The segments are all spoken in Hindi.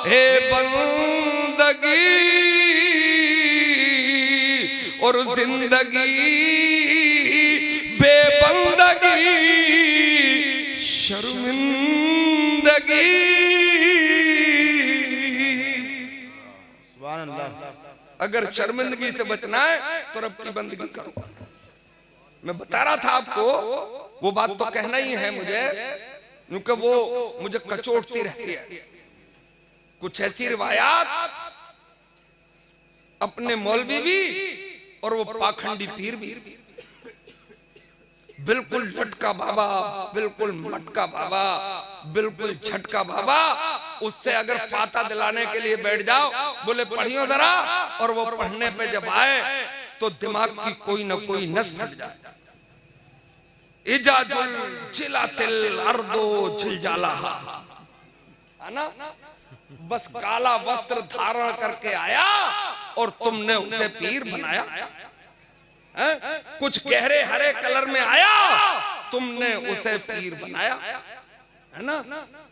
हे बंदगी और जिंदगी बेबंदगी शर्मिंदगी। सुभान अल्लाह। अगर शर्मिंदगी से बचना है तो रब की बंदगी करो। मैं बता रहा था आपको, वो बात तो कहना ही है मुझे, क्योंकि वो मुझे कचोटती रहती है। कुछ ऐसी रिवायात अपने मौलवी भी और वो पाखंडी पीर भी, बिल्कुल लटका बाबा, बिल्कुल मटका बाबा, बिल्कुल झटका बाबा, उससे अगर फाता दिलाने के लिए बैठ जाओ, बोले पढ़ियो जरा, और वो पढ़ने पे जब आए तो दिमाग की कोई ना कोई नस फंस जाए। इजाजुल जिलातिल अर्दो झिलजालाहा, है ना? बस काला वस्त्र धारण करके आया और तुमने उसे पीर बनाया। कुछ गहरे हरे कलर में आया, तुमने उसे पीर बनाया, है ना?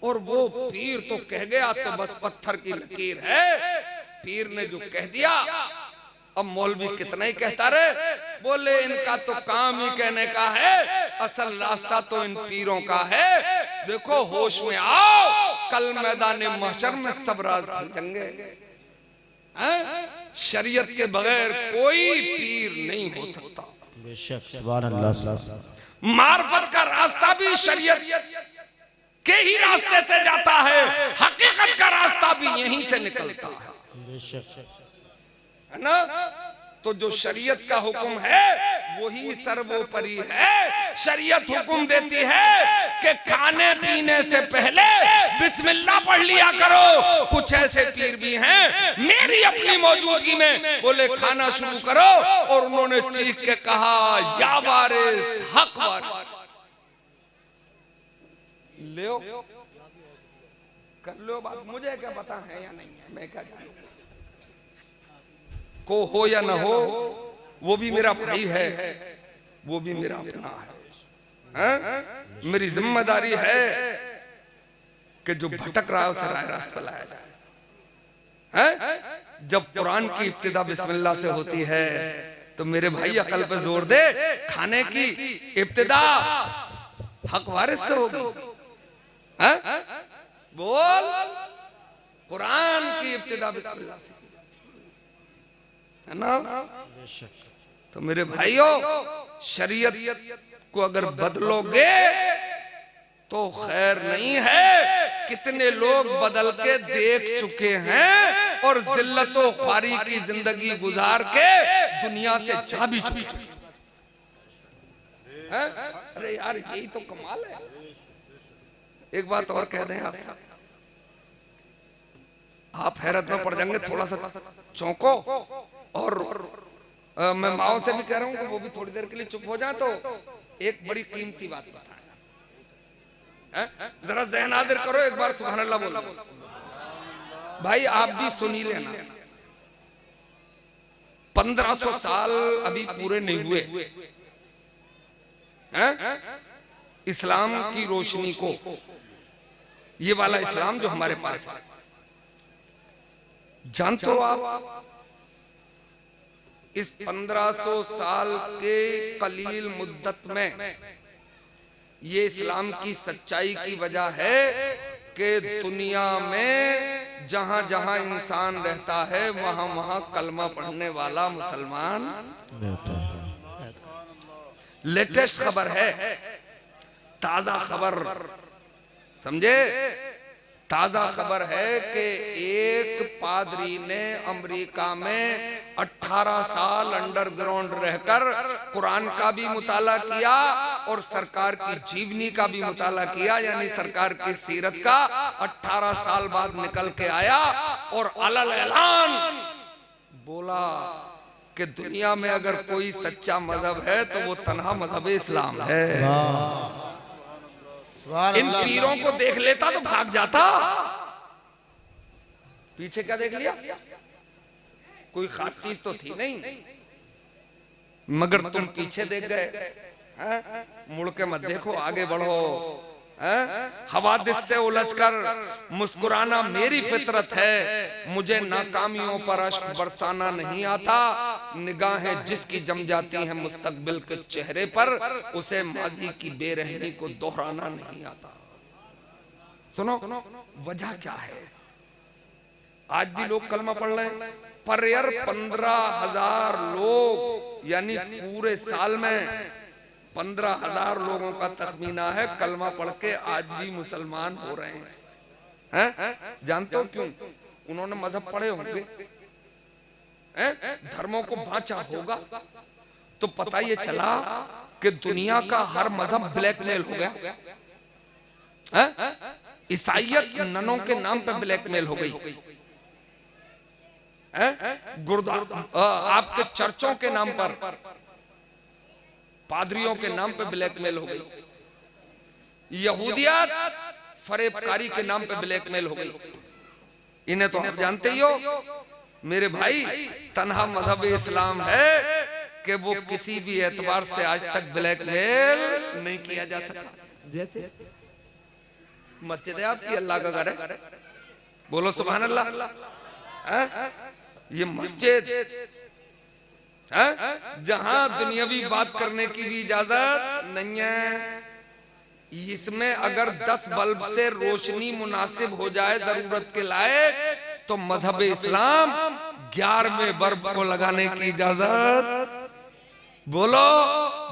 और वो पीर तो कह गया तो बस पत्थर की लकीर है। पीर ने जो कह दिया, अब मौलवी कितना ही कहता रहे। बोले इनका तो काम ही कहने का है, असल रास्ता तो इन पीरों का है। देखो होश में आओ, कल मैदान महशर में सब राज खुलेंगे। शरीयत के बगैर कोई पीर नहीं हो सकता। बेशक, सुभान अल्लाह। मार्फत का रास्ता भी शरीयत के ही रास्ते से जाता है, हकीकत का रास्ता भी यहीं से निकलता है। बेशक, है ना? तो जो शरीयत का हुक्म है वही सर्वोपरि है। शरीयत हुक्म देती है कि खाने पीने से पहले बिस्मिल्लाह पढ़ लिया करो। कुछ ऐसे पीर भी हैं मेरी अपनी मौजूदगी में बोले खाना शुरू करो, और उन्होंने चीख के कहा या वारिस हक वारिस, लो कर लो बात, मुझे क्या पता है या नहीं है, मैं क्या जानूं। को हो या ना हो, वो भी मेरा भाई है, वो भी मेरा अपना है। मेरी जिम्मेदारी है कि जो भटक रहा है उसे राह रास्ते पर लाया जाए। जब कुरान की इब्तिदा बिस्मिल्लाह से होती है तो मेरे भाई अकल पे जोर दे, खाने की इब्तिदा हक वारिस से होगी। बोल, कुरान की इब्तिदा बिस्मिल्लाह से, है ना? तो मेरे भाइयों, शरीयत को अगर बदलोगे तो खैर नहीं है। कितने लोग बदल के देख चुके हैं और जिल्लतो ख्वारी की जिंदगी गुजार के दुनिया से जा भी चुके हैं। अरे यार यही तो कमाल है। एक बात और कह दें आप हैरत में पड़ जाएंगे, थोड़ा सा चौंको। और मैं माओ से भी कह रहा हूं कि वो भी थोड़ी देर के लिए चुप हो जाए। तो एक बड़ी कीमती बात बताएं, जरा ज़हन हाजिर करो, एक बार सुभान अल्लाह बोलो। भाई आप भी सुन ही लेना, 1500 साल अभी पूरे नहीं हुए इस्लाम की रोशनी को, ये वाला इस्लाम जो हमारे पास है। जानते हो आप इस 1500 साल के कलील मुद्दत में ये इस्लाम की सच्चाई की वजह है कि दुनिया में जहां जहां इंसान रहता है वहां वहां कलमा पढ़ने वाला मुसलमान। लेटेस्ट खबर है, ताजा खबर, समझे? ताजा खबर है कि एक पादरी ने अमेरिका में 18 साल अंडरग्राउंड रहकर कुरान का भी मुताला किया और सरकार की जीवनी का भी मुताला किया, यानी सरकार की सीरत का। 18 साल बाद निकल के आया और अलल ऐलान बोला कि दुनिया में अगर कोई सच्चा मजहब है तो वो तन्हा मजहब इस्लाम है। इन पीरों को देख लेता तो भाग जाता, पीछे क्या देख लिया? कोई खास चीज तो थी नहीं, मगर तुम पीछे देख गए। मुड़ के मत देखो, आगे बढ़ो। हवादिस से उलझकर मुस्कुराना मेरी फितरत है, मुझे नाकामियों पर अश्क बरसाना नहीं आता, निगाहें जिसकी जम जाती हैं मुस्तकबिल के चेहरे पर, उसे माजी की बेरहमी को दोहराना नहीं आता। सुनो वजह क्या है? आज भी लोग कलमा पढ़ रहे हैं, पर यार 15,000 लोग यानी पूरे साल में 15,000 लोगों का तखमीना है कलमा पढ़ के आज भी मुसलमान हो रहे हैं। जानते हो क्यों? उन्होंने मजहब पढ़े होंगे, धर्मों को बांचा होगा, तो पता ये चला कि दुनिया का हर मजहब ब्लैकमेल हो गया। ईसाइयत ननों के नाम पे ब्लैकमेल हो गई, गुरुद्वारा आपके चर्चों के नाम पर, पादरियों के नाम पे ब्लैकमेल हो गई, यहूदियत फरेबकारी के नाम पे ब्लैकमेल हो गई। इन्हें तो आप जानते ही हो मेरे भाई, तन्हा मजहब इस्लाम है कि वो किसी भी एतबार से आज तक ब्लैकमेल नहीं किया जा सकता। जैसे मस्जिद है आपकी, अल्लाह का घर है, बोलो सुभान अल्लाह। ये मस्जिद जहां दुनियावी बात करने की भी इजाजत नहीं है, इसमें अगर 10 बल्ब से रोशनी मुनासिब हो जाए जरूरत के लायक, तो मजहब इस्लाम 11वें बल्ब को लगाने की इजाजत। बोलो,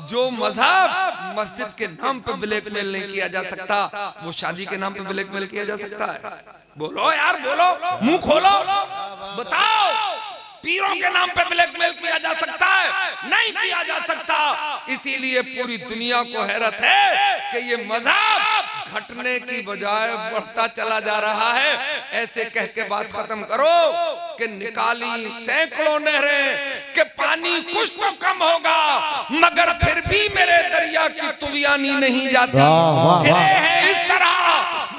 जो मजहब मस्जिद के नाम पे ब्लैकमेल नहीं किया जा सकता, वो शादी के नाम पे ब्लैकमेल किया जा सकता है? बोलो यार, बोलो, मुंह खोलो, बताओ। पीरों के नाम पे ब्लैकमेल किया जा सकता है? नहीं किया जा सकता। इसीलिए पूरी दुनिया को हैरत है कि ये मजहब घटने की बजाय बढ़ता चला जा रहा है। ऐसे कह के बात खत्म करो कि निकाली सैकड़ों नहरें के पानी कुछ तो कम होगा, मगर फिर भी मेरे दरिया की तुवियानी नहीं जाती। इस तरह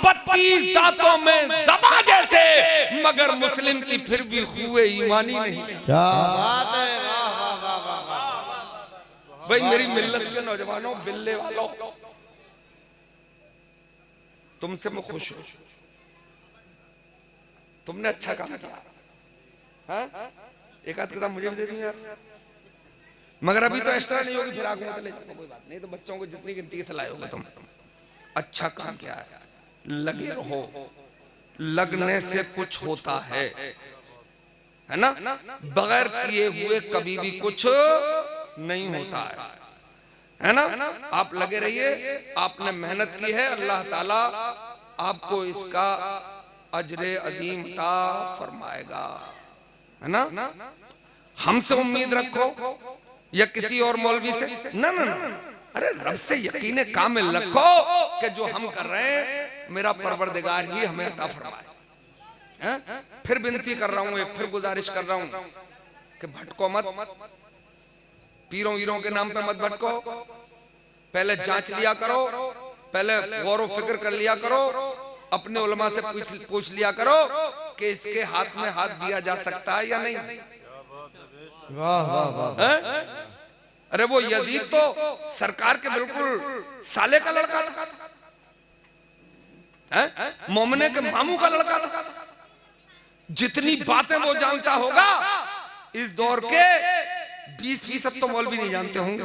32 दांतों में ज़बा जैसे, मगर मुस्लिम की फिर भी हुए ईमानी नहीं। क्या बात है, भाई मेरी मिल्लत के नौजवानों, बिल्ले वालों, तुमसे मैं खुश हूं, तुमने अच्छा काम किया। एक आध किताब मुझे भी दे दी यार, मगर अभी तो एक्स्ट्रा नहीं होगी, फिर आगे ले जाओ, कोई बात नहीं। तो बच्चों को जितनी गिनती से लाए होगे तुम, अच्छा काम किया है। लगे रहो, लगने से कुछ होता है ना? बगैर किए हुए कभी भी कुछ नहीं होता है ना? आप लगे रहिए, आपने मेहनत की है, अल्लाह ताला आपको इसका अजरे अजीम अता फरमाएगा, है ना? हमसे उम्मीद रखो या किसी और मौलवी से? ना ना ना, अरे रब से यकीन कामिल रखो कि जो हम कर रहे हैं मेरा परवरदिगार ही हमें अता फरमाए। फिर विनती कर रहा हूं, एक फिर गुजारिश कर रहा हूं कि भटको मत, पीरों वीरों के नाम पे मत भटको। पहले जांच लिया करो, पहले गौर व फिक्र कर लिया करो, अपने उलमा से पूछ लिया करो कि इसके हाथ में हाथ दिया जा सकता है या नहीं। वाह वाह वाह। अरे वो यजीद तो सरकार के बिल्कुल साले का लड़का था, मोमने के मामू का लड़का था। जितनी बातें वो जानता होगा, इस दौर के 20% तो मौलवी नहीं जानते होंगे।